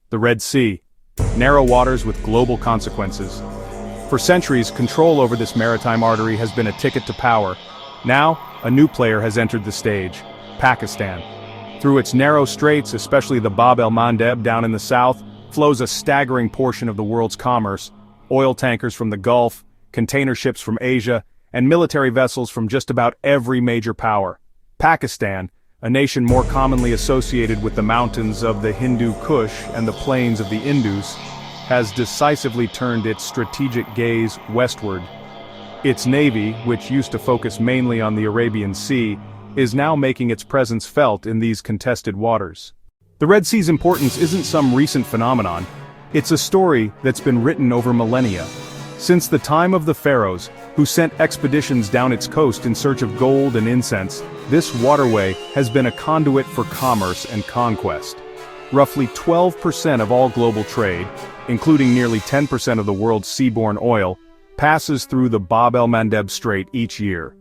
The Red Sea. Narrow waters with global consequences. For centuries, control over this maritime artery has been a ticket to power. Now, a new player has entered the stage: Pakistan. Through its narrow straits, especially the Bab el-Mandeb down in the south, flows a staggering portion of the world's commerce: oil tankers from the Gulf, container ships from Asia, and military vessels from just about every major power. Pakistan, a nation more commonly associated with the mountains of the Hindu Kush and the plains of the Indus, has decisively turned its strategic gaze westward. Its navy, which used to focus mainly on the Arabian Sea, is now making its presence felt in these contested waters. The Red Sea's importance isn't some recent phenomenon. It's a story that's been written over millennia. Since the time of the pharaohs, who sent expeditions down its coast in search of gold and incense, this waterway has been a conduit for commerce and conquest. Roughly 12% of all global trade, including nearly 10% of the world's seaborne oil, passes through the Bab el-Mandeb Strait each year.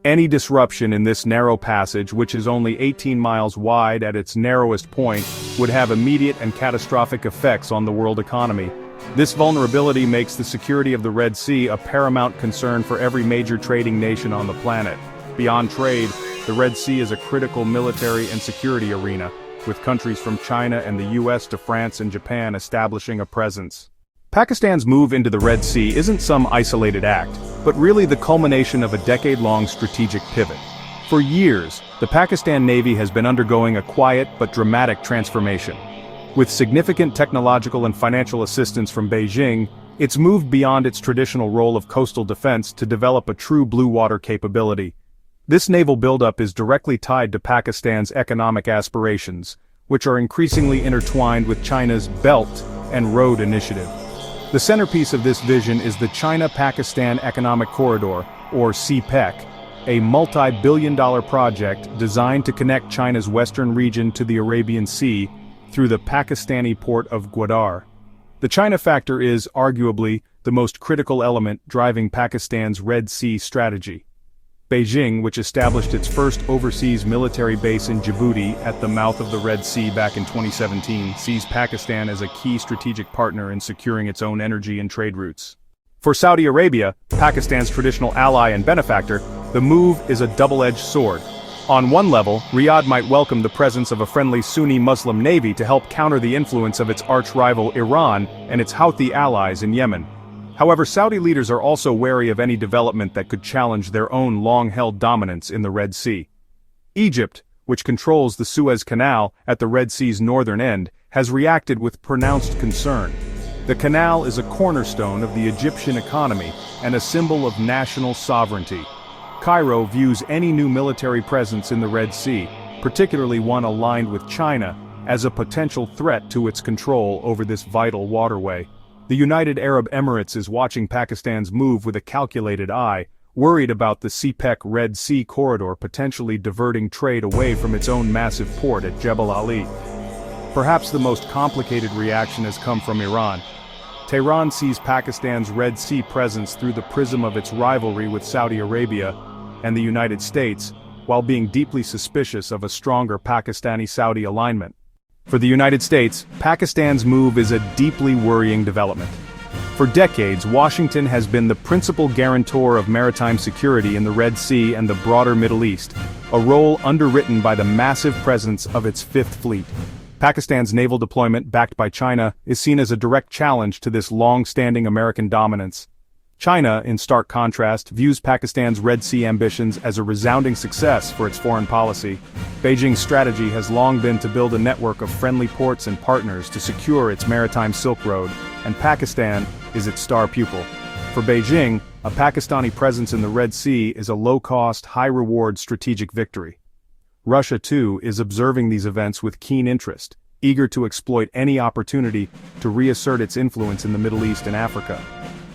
Any disruption in this narrow passage, which is only 18 miles wide at its narrowest point, would have immediate and catastrophic effects on the world economy. This vulnerability makes the security of the Red Sea a paramount concern for every major trading nation on the planet. Beyond trade, the Red Sea is a critical military and security arena, with countries from China and the US to France and Japan establishing a presence. Pakistan's move into the Red Sea isn't some isolated act, but really the culmination of a decade-long strategic pivot. For years, the Pakistan Navy has been undergoing a quiet but dramatic transformation. With significant technological and financial assistance from Beijing, it's moved beyond its traditional role of coastal defense to develop a true blue water capability. This naval buildup is directly tied to Pakistan's economic aspirations, which are increasingly intertwined with China's Belt and Road Initiative. The centerpiece of this vision is the China-Pakistan Economic Corridor, or CPEC, a multi-billion-dollar project designed to connect China's western region to the Arabian Sea through the Pakistani port of Gwadar. The China factor is, arguably, the most critical element driving Pakistan's Red Sea strategy. Beijing, which established its first overseas military base in Djibouti at the mouth of the Red Sea back in 2017, sees Pakistan as a key strategic partner in securing its own energy and trade routes. For Saudi Arabia, Pakistan's traditional ally and benefactor, the move is a double-edged sword. On one level, Riyadh might welcome the presence of a friendly Sunni Muslim navy to help counter the influence of its arch-rival Iran and its Houthi allies in Yemen. However, Saudi leaders are also wary of any development that could challenge their own long-held dominance in the Red Sea. Egypt, which controls the Suez Canal at the Red Sea's northern end, has reacted with pronounced concern. The canal is a cornerstone of the Egyptian economy and a symbol of national sovereignty. Cairo views any new military presence in the Red Sea, particularly one aligned with China, as a potential threat to its control over this vital waterway. The United Arab Emirates is watching Pakistan's move with a calculated eye, worried about the CPEC Red Sea corridor potentially diverting trade away from its own massive port at Jebel Ali. Perhaps the most complicated reaction has come from Iran. Tehran sees Pakistan's Red Sea presence through the prism of its rivalry with Saudi Arabia and the United States, while being deeply suspicious of a stronger Pakistani-Saudi alignment. For the United States, Pakistan's move is a deeply worrying development. For decades, Washington has been the principal guarantor of maritime security in the Red Sea and the broader Middle East, a role underwritten by the massive presence of its Fifth Fleet. Pakistan's naval deployment, backed by China, is seen as a direct challenge to this long-standing American dominance. China, in stark contrast, views Pakistan's Red Sea ambitions as a resounding success for its foreign policy. Beijing's strategy has long been to build a network of friendly ports and partners to secure its maritime Silk Road, and Pakistan is its star pupil. For Beijing, a Pakistani presence in the Red Sea is a low-cost, high-reward strategic victory. Russia, too, is observing these events with keen interest, eager to exploit any opportunity to reassert its influence in the Middle East and Africa.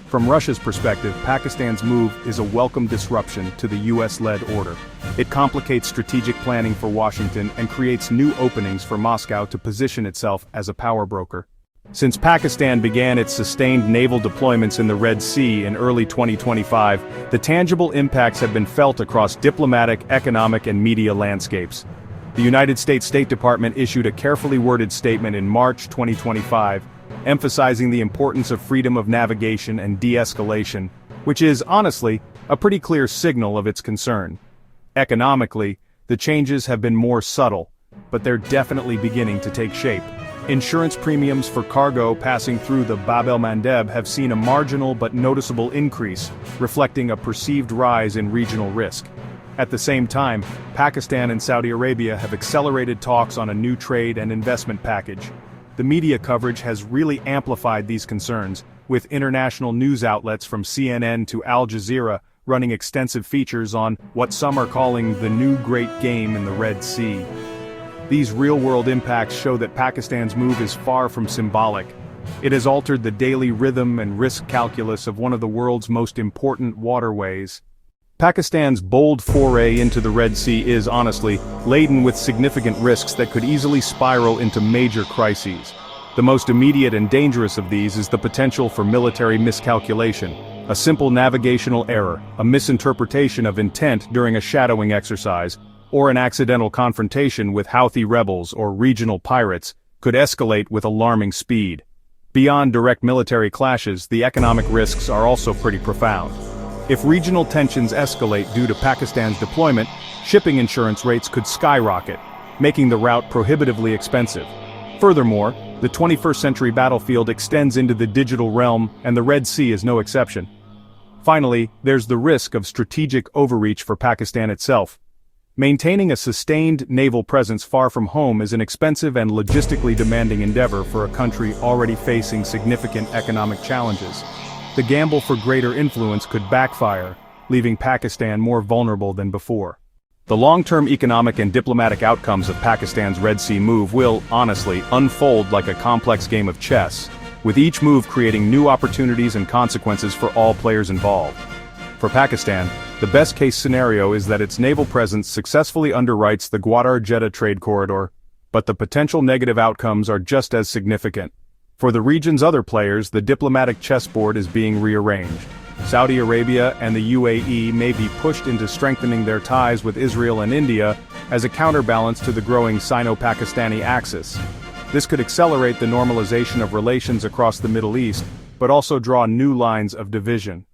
From Russia's perspective, Pakistan's move is a welcome disruption to the US-led order. It complicates strategic planning for Washington and creates new openings for Moscow to position itself as a power broker. Since Pakistan began its sustained naval deployments in the Red Sea in early 2025, the tangible impacts have been felt across diplomatic, economic, and media landscapes. The United States State Department issued a carefully worded statement in March 2025, emphasizing the importance of freedom of navigation and de-escalation, which is, honestly, a pretty clear signal of its concern. Economically, the changes have been more subtle, but they're definitely beginning to take shape. Insurance premiums for cargo passing through the Bab el-Mandeb have seen a marginal but noticeable increase, reflecting a perceived rise in regional risk. At the same time, Pakistan and Saudi Arabia have accelerated talks on a new trade and investment package. The media coverage has really amplified these concerns, with international news outlets from CNN to Al Jazeera running extensive features on what some are calling the new great game in the Red Sea. These real-world impacts show that Pakistan's move is far from symbolic. It has altered the daily rhythm and risk calculus of one of the world's most important waterways. Pakistan's bold foray into the Red Sea is, honestly, laden with significant risks that could easily spiral into major crises. The most immediate and dangerous of these is the potential for military miscalculation, a simple navigational error, a misinterpretation of intent during a shadowing exercise, or an accidental confrontation with Houthi rebels or regional pirates, could escalate with alarming speed. Beyond direct military clashes, the economic risks are also pretty profound. If regional tensions escalate due to Pakistan's deployment, shipping insurance rates could skyrocket, making the route prohibitively expensive. Furthermore, the 21st century battlefield extends into the digital realm, and the Red Sea is no exception. Finally, there's the risk of strategic overreach for Pakistan itself. Maintaining a sustained naval presence far from home is an expensive and logistically demanding endeavor for a country already facing significant economic challenges. The gamble for greater influence could backfire, leaving Pakistan more vulnerable than before. The long-term economic and diplomatic outcomes of Pakistan's Red Sea move will, honestly, unfold like a complex game of chess, with each move creating new opportunities and consequences for all players involved. For Pakistan, the best-case scenario is that its naval presence successfully underwrites the Gwadar-Jeddah trade corridor, but the potential negative outcomes are just as significant. For the region's other players, the diplomatic chessboard is being rearranged. Saudi Arabia and the UAE may be pushed into strengthening their ties with Israel and India as a counterbalance to the growing Sino-Pakistani axis. This could accelerate the normalization of relations across the Middle East, but also draw new lines of division.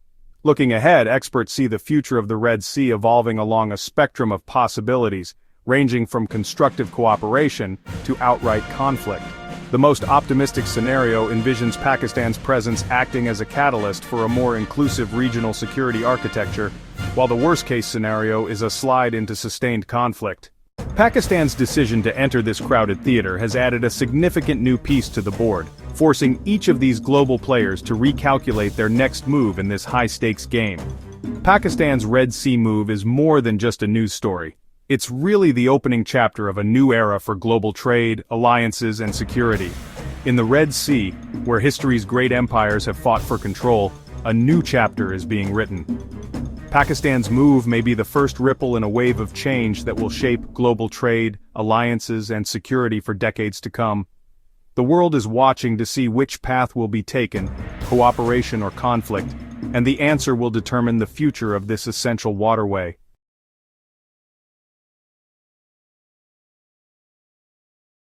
Looking ahead, experts see the future of the Red Sea evolving along a spectrum of possibilities, ranging from constructive cooperation to outright conflict. The most optimistic scenario envisions Pakistan's presence acting as a catalyst for a more inclusive regional security architecture, while the worst-case scenario is a slide into sustained conflict. Pakistan's decision to enter this crowded theater has added a significant new piece to the board, forcing each of these global players to recalculate their next move in this high-stakes game. Pakistan's Red Sea move is more than just a news story. It's really the opening chapter of a new era for global trade, alliances, and security. In the Red Sea, where history's great empires have fought for control, a new chapter is being written. Pakistan's move may be the first ripple in a wave of change that will shape global trade, alliances, and security for decades to come. The world is watching to see which path will be taken, cooperation or conflict, and the answer will determine the future of this essential waterway.